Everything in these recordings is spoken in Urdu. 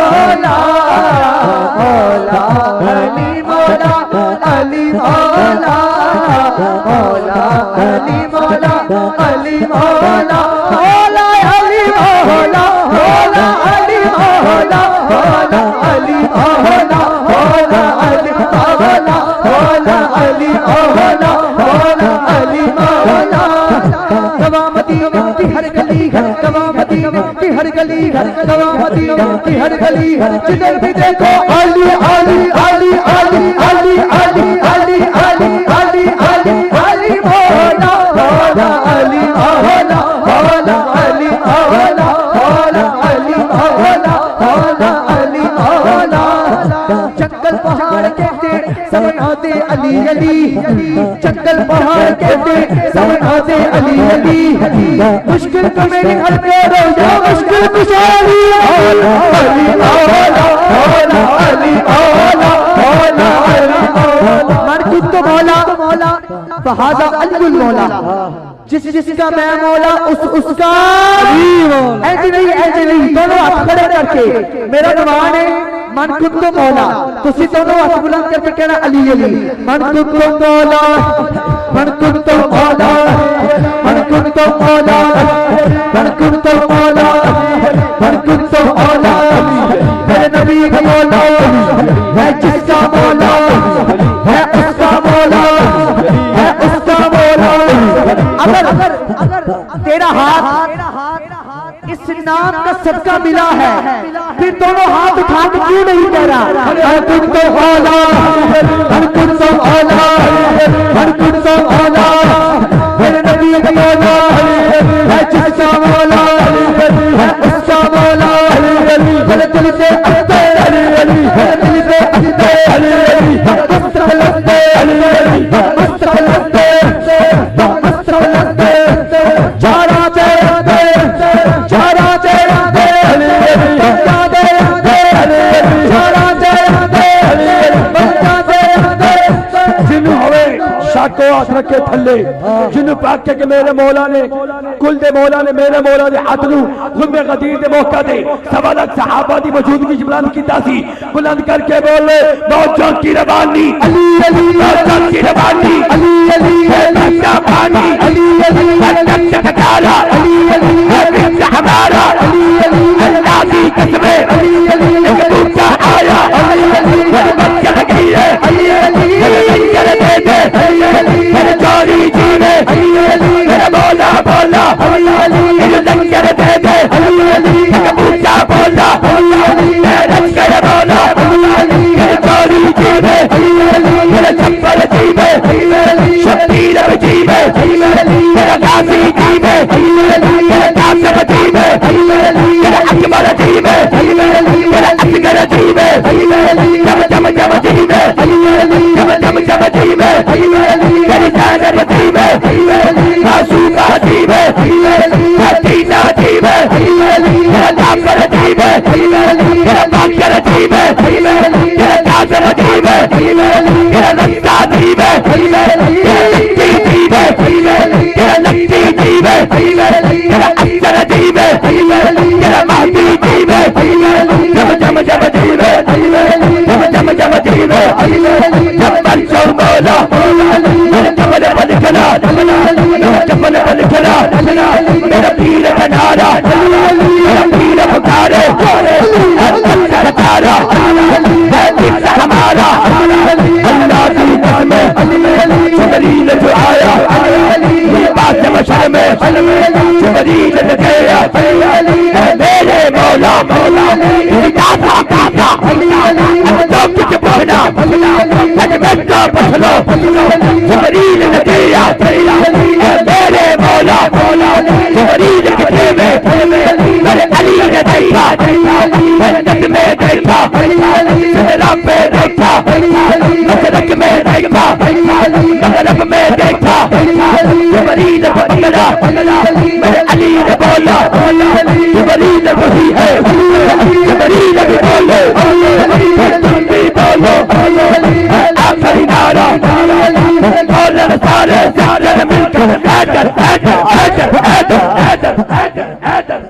مولا مولا علی مولا علی مولا مولا علی مولا علی مولا مولا علی مولا مولا علی مولا مولا علی مولا مولا علی مولا مولا علی مولا مولا علی مولا گواہ مدینہ کی ہر گلی گواہ مدینہ کی ہر گلی گواہ مدینہ کی ہر گلی جدھر بھی دیکھو علی علی علی علی علی علی علی علی علی علی علی مولا مولا علی مولا مولا علی مولا مولا علی مولا مولا علی مولا جنگل پہاڑ کہتے سمجھاتے علی علی جنگل پہاڑ کہتے سمجھاتے علی علی مشکل کو میری حل کرو یا مشکل کشائی علی مولا مولا علی مولا مولا علی مولا مرکز تو مولا فہذا علی المولا جس کا میں مولا اس کا ایسے نہیں دونوں ہاتھ کھڑے کر کے میرا نمان ہے من کنتو مولا تسی دونوں ہاتھ بلند کر کے کہنا علی علی من کنتو مولا من کنتو مولا من کنتو مولا من کنتو مولا من کنتو مولا میرے نبی کا مولا ہے جس کا مولا ہے اس کا مولا ہے اس کا مولا اگر تیرا ہاتھ اس نام کا صدقہ ملا ہے پھر دونوں ہاتھ اٹھا کے کیوں نہیں کہہ رہا من کنتو مولا من کنتو مولا من کنتو مولا میرے نبی کا مولا ہے جس کا مولا ہے اس کا مولا میرے دل سے اٹھتے میرے دل سے اٹھتے مستقلتے جارا کو ہاتھ رکھے تھلے جنہوں پاک کہ میرے مولا نے کل دے مولا نے میرے مولا دے ہاتھ نو غم غدیر دے موقع دے سوا لاکھ صحابہ دی موجودگی بلند کی تاسی بلند کر کے بولے موجود کی ربانی علی علی موجود کی ربانی علی علی بچہ پانی علی علی بچہ کٹارا علی علی بچہ ہمارا علی علی اللہ کی قسم علی علی ایک بچہ آیا علی علی بچہ لگی ہے علی علی بچہ دے دے میرے چوری جینے میرا بولا بولا میرے لنگر دے دے میرا بوچا بولا میرا لنگر بولا میرے چوری جینے میرے چپل جینے شبیر جینے میرا غازی جینے میرا قاسم جینے میرا اکبر جینے میرا اصغر جینے جم جم جم جینے جم جم جم جینے میری جانب عجیب ہے معصومہ عجیب ہے حسینہ عجیب ہے میرا جعفر عجیب ہے میرا باقر عجیب ہے میرا قاسم عجیب ہے میرا رستہ عجیب ہے میرا لکھی عجیب ہے میرا لکھی عجیب ہے میرا اکثر عجیب ہے میرا مہدی عجیب ہے جم جم جم عجیب ہے جم جم جم عجیب ہے جب منصور مولا میرے کمل بل کھلا میرے کمل بل کھلا میرا پیر بنارا میرا پیر پکارے پتھر تارا ہے جس ہمارا اللہ کی قسم جبریل جو آیا یہ بات مشہر میں جبریل نے کہا میرے مولا دادا دادا تو کچھ پڑھنا اجمنٹا پڑھ لو جبریل نے کہا میرے مولا جبریل کہتے میں میرے علی نے دیکھا میرے نت میں دیکھا میرے رب میں دیکھا مشرق میں دیکھا مغرب میں دیکھا جبریل کو پکڑا میرے علی نے بولا جبریل وہی ہے جبریل بھی بولے تم بھی بولو آخری نعرہ بولن سارے سارے مل کر حیدر حیدر حیدر حیدر حیدر حیدر حیدر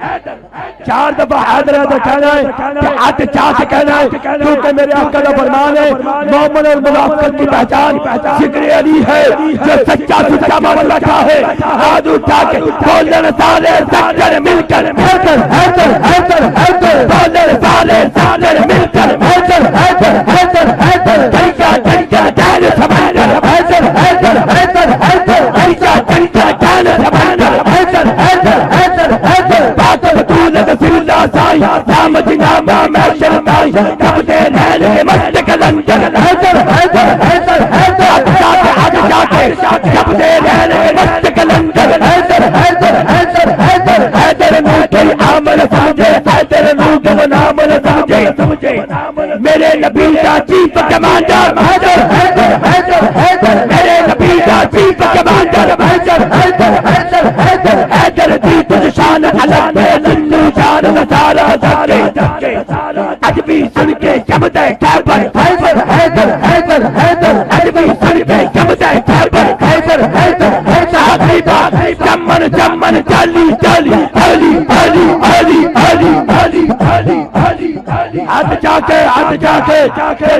حیدر حیدر 4 دفعہ حیدر حیدر کہنا ہے کہ ہاتھ چاہ سے کہنا ہے کیونکہ میرے آقا کا فرمان ہے مومن اور منافق کی پہچان ذکر علی ہے جو سچا سچا مان رکھا ہے ہاتھ اٹھا کے بولنے والے سچے مل کر حیدر حیدر حیدر حیدر بولنے والے سچے مل کر حیدر حیدر حیدر حیدر ٹھنکا ٹھنکا جان سمندر حیدر حیدر حیدر حیدر ٹھنکا ٹھنکا جان سمندر حیدر حیدر حیدر حیدر بات بطول رسول اللہ سائی سامجھنا میں شرطائی کب دے لین کے مست کلندر حیدر حیدر حیدر حیدر آج جاتے کب دے لین کے مست کلندر حیدر حیدر حیدر حیدر حیدر نوٹی عامل سمجھے حیدر نوٹی نامل سمجھے میرے نبی کا چیف کمانڈر حیدر حیدر حیدر حیدر میرے نبی کا چیف کمانڈر حیدر حیدر حیدر حیدر حیدر دی تجھ شان علم ہے لنو شان نظارہ سکے عجبی سن کے جمدے کیبر حیدر حیدر حیدر حیدر عجبی سن کے جمدے کیبر حیدر حیدر حیدر حقیبہ چمن چمن چالی چالی علی علی علی علی علی علی علی ہاتھ جا کے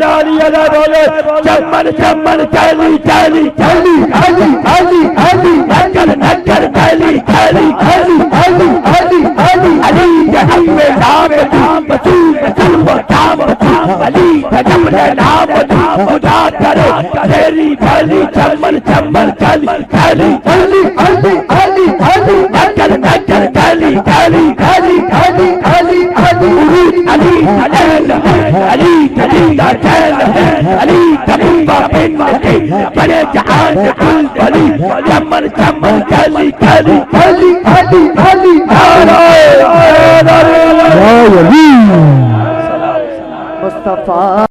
علی علی بولے چمن چمن چالی چالی چالی علی علی علی نکر نکر علی علی علی علی علی علی علی جہم میں نام نام رسول و کام علی جہم میں نام خدا کرے تیری علی چمن چمن چالی علی علی علی علی علی نکر نکر علی علی علی علی علی علی علی علی علی علی تبا بنتے بڑے جہان کل بلی چمن چمن علی علی علی علی علی علی علی مصطفیٰ